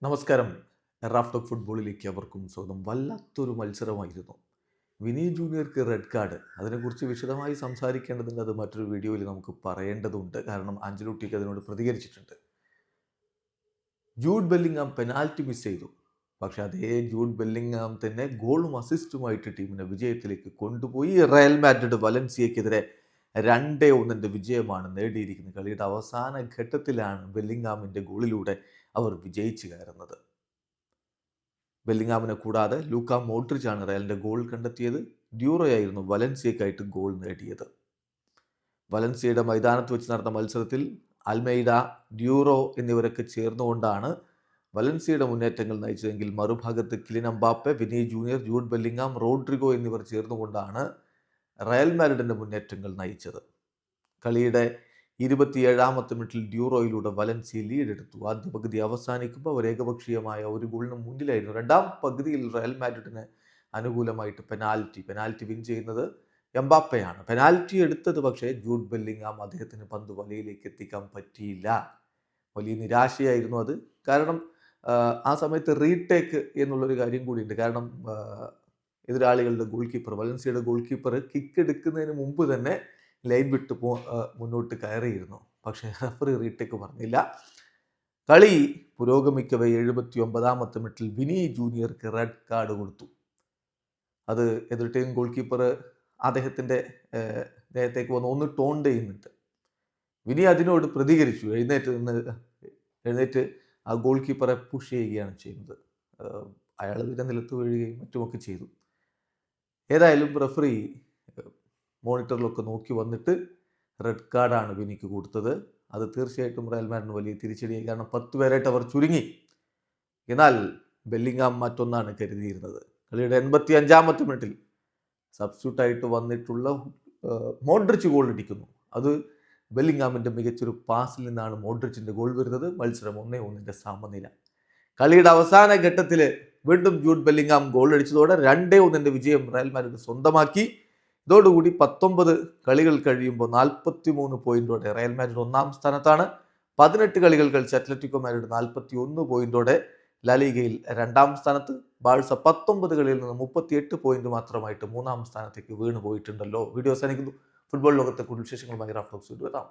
നമസ്കാരം. Raf talk ഫുട്ബോളിലേക്ക് അവർക്കും സ്വാഗതം. വല്ലാത്തൊരു മത്സരമായിരുന്നു. വിനി ജൂനിയർക്ക് റെഡ് കാർഡ്. അതിനെക്കുറിച്ച് വിശദമായി സംസാരിക്കേണ്ടതുണ്ട്. അത് മറ്റൊരു വീഡിയോയിൽ നമുക്ക് പറയേണ്ടതുണ്ട്. കാരണം ആഞ്ചലോട്ടിക്ക് അതിനോട് പ്രതികരിച്ചിട്ടുണ്ട്. ജൂഡ് ബെല്ലിംഗാം പെനാൽറ്റി മിസ് ചെയ്തു. പക്ഷേ അതേ ജൂഡ് ബെല്ലിംഗാം തന്നെ ഗോളും അസിസ്റ്റുമായിട്ട് ടീമിനെ വിജയത്തിലേക്ക് കൊണ്ടുപോയി. റയൽ മാഡ്രിഡ് വലൻസിയയ്ക്കെതിരെ 2-1 വിജയമാണ് നേടിയിരിക്കുന്നത്. കളിയുടെ അവസാന ഘട്ടത്തിലാണ് ബെല്ലിംഗാമിൻ്റെ ഗോളിലൂടെ അവർ വിജയിച്ചു കയറുന്നത്. ബെല്ലിംഗാമിനെ കൂടാതെ ലൂക്ക മോഡ്രിച്ചാണ് റയലിൻ്റെ ഗോൾ കണ്ടെത്തിയത്. ഡ്യൂറോയായിരുന്നു വലൻസിയക്കായിട്ട് ഗോൾ നേടിയത്. വലൻസിയയുടെ മൈതാനത്ത് വെച്ച് നടന്ന മത്സരത്തിൽ അൽമൈഡ, ഡ്യൂറോ എന്നിവരൊക്കെ ചേർന്നുകൊണ്ടാണ് വലൻസിയയുടെ മുന്നേറ്റങ്ങൾ നയിച്ചതെങ്കിൽ മറുഭാഗത്ത് Kylian Mbappe, Vini Junior, Jude Bellingham, Rodrigo എന്നിവർ ചേർന്നുകൊണ്ടാണ് റയൽ മാഡ്രിഡിൻ്റെ മുന്നേറ്റങ്ങൾ നയിച്ചത്. കളിയുടെ 27ാമത്തെ മിനിറ്റിൽ ഡ്യൂറോയിലൂടെ വലൻസിയ ലീഡെടുത്തു. ആദ്യ പകുതി അവസാനിക്കുമ്പോൾ അവർ ഏകപക്ഷീയമായ ഒരു ഗോളിന് മുന്നിലായിരുന്നു. രണ്ടാം പകുതിയിൽ റയൽ മാഡ്രിഡിന് അനുകൂലമായിട്ട് പെനാൽറ്റി വിൻ ചെയ്യുന്നത് എംബാപ്പയാണ്. പെനാൽറ്റി എടുത്തത് പക്ഷേ ജൂഡ് ബെല്ലിംഗാം. അദ്ദേഹത്തിന് പന്ത് വലയിലേക്ക് എത്തിക്കാൻ പറ്റിയില്ല. വലിയ നിരാശയായിരുന്നു അത്. കാരണം ആ സമയത്ത് റീടേക്ക് എന്നുള്ളൊരു കാര്യം കൂടിയുണ്ട്. കാരണം എതിരാളികളുടെ ഗോൾ കീപ്പർ, വലൻസിയയുടെ ഗോൾ കീപ്പർ കിക്ക് എടുക്കുന്നതിന് മുമ്പ് തന്നെ ലൈൻ വിട്ട് മുന്നോട്ട് കയറിയിരുന്നു. പക്ഷേ റഫറി റീടേക്ക് പറഞ്ഞില്ല. കളി പുരോഗമിക്കവേ 79ാമത്തെ മിനിറ്റിൽ വിനി ജൂനിയർക്ക് റെഡ് കാർഡ് കൊടുത്തു. അത് എതിർ ടീം ഗോൾ കീപ്പർ അദ്ദേഹത്തിൻ്റെ ദേഹത്തേക്ക് വന്ന് ഒന്ന് ടോണ്ട് ചെയ്യുന്നുണ്ട്. വിനി അതിനോട് പ്രതികരിച്ചു. എഴുന്നേറ്റ് ആ ഗോൾ കീപ്പറെ പുഷ് ചെയ്യുകയാണ് ചെയ്യുന്നത്. അയാൾ ഇതിൻ്റെ നിലത്ത് വീഴുകയും മറ്റുമൊക്കെ ചെയ്തു. ഏതായാലും റഫറി മോണിറ്ററിലൊക്കെ നോക്കി വന്നിട്ട് റെഡ് കാർഡാണ് വിനിക്ക് കൊടുത്തത്. അത് തീർച്ചയായിട്ടും റയൽ മാഡ്രിഡിന് വലിയ തിരിച്ചടിയായി. കാരണം 10 പേരായിട്ട് അവർ ചുരുങ്ങി. എന്നാൽ ബെല്ലിംഗാം മറ്റൊന്നാണ് കരുതിയിരുന്നത്. കളിയുടെ 85ാമത്തെ മിനിറ്റിൽ സബ്സ്റ്റിറ്റ്യൂട്ടായിട്ട് വന്നിട്ടുള്ള മോഡ്രിച്ച് ഗോൾ അടിക്കുന്നു. അത് ബെല്ലിംഗാമിൻ്റെ മികച്ചൊരു പാസിൽ നിന്നാണ് മോഡ്രിച്ചിൻ്റെ ഗോൾ വരുന്നത്. മത്സരം 1-1 സമനില. കളിയുടെ അവസാന ഘട്ടത്തിൽ വീണ്ടും ജൂഡ് ബെല്ലിംഗാം ഗോൾ അടിച്ചതോടെ 2-1 വിജയം റയൽ മാഡ്രിഡ് സ്വന്തമാക്കി. ഇതോടുകൂടി 19 കളികൾ കഴിയുമ്പോൾ 43 പോയിന്റോടെ റയൽ മാഡ്രിഡ് 1-ാം സ്ഥാനത്താണ്. 18 കളികൾ കളിച്ച് അത്ലറ്റിക്കോ മാഡ്രിഡ് 41 പോയിന്റോടെ ലാ ലീഗയിൽ 2-ാം സ്ഥാനത്ത്. ബാഴ്സ 19 കളിയിൽ നിന്ന് 38 പോയിന്റ് മാത്രമായിട്ട് 3-ാം സ്ഥാനത്തേക്ക് വീണ് പോയിട്ടുണ്ടല്ലോ. വീഡിയോ അവസാനിക്കുന്നു. ഫുട്ബോൾ ലോകത്തെ കൂടുതൽ വിശേഷങ്ങളുമായി റാഫ് ടോക്സ് വീണ്ടും എത്താം.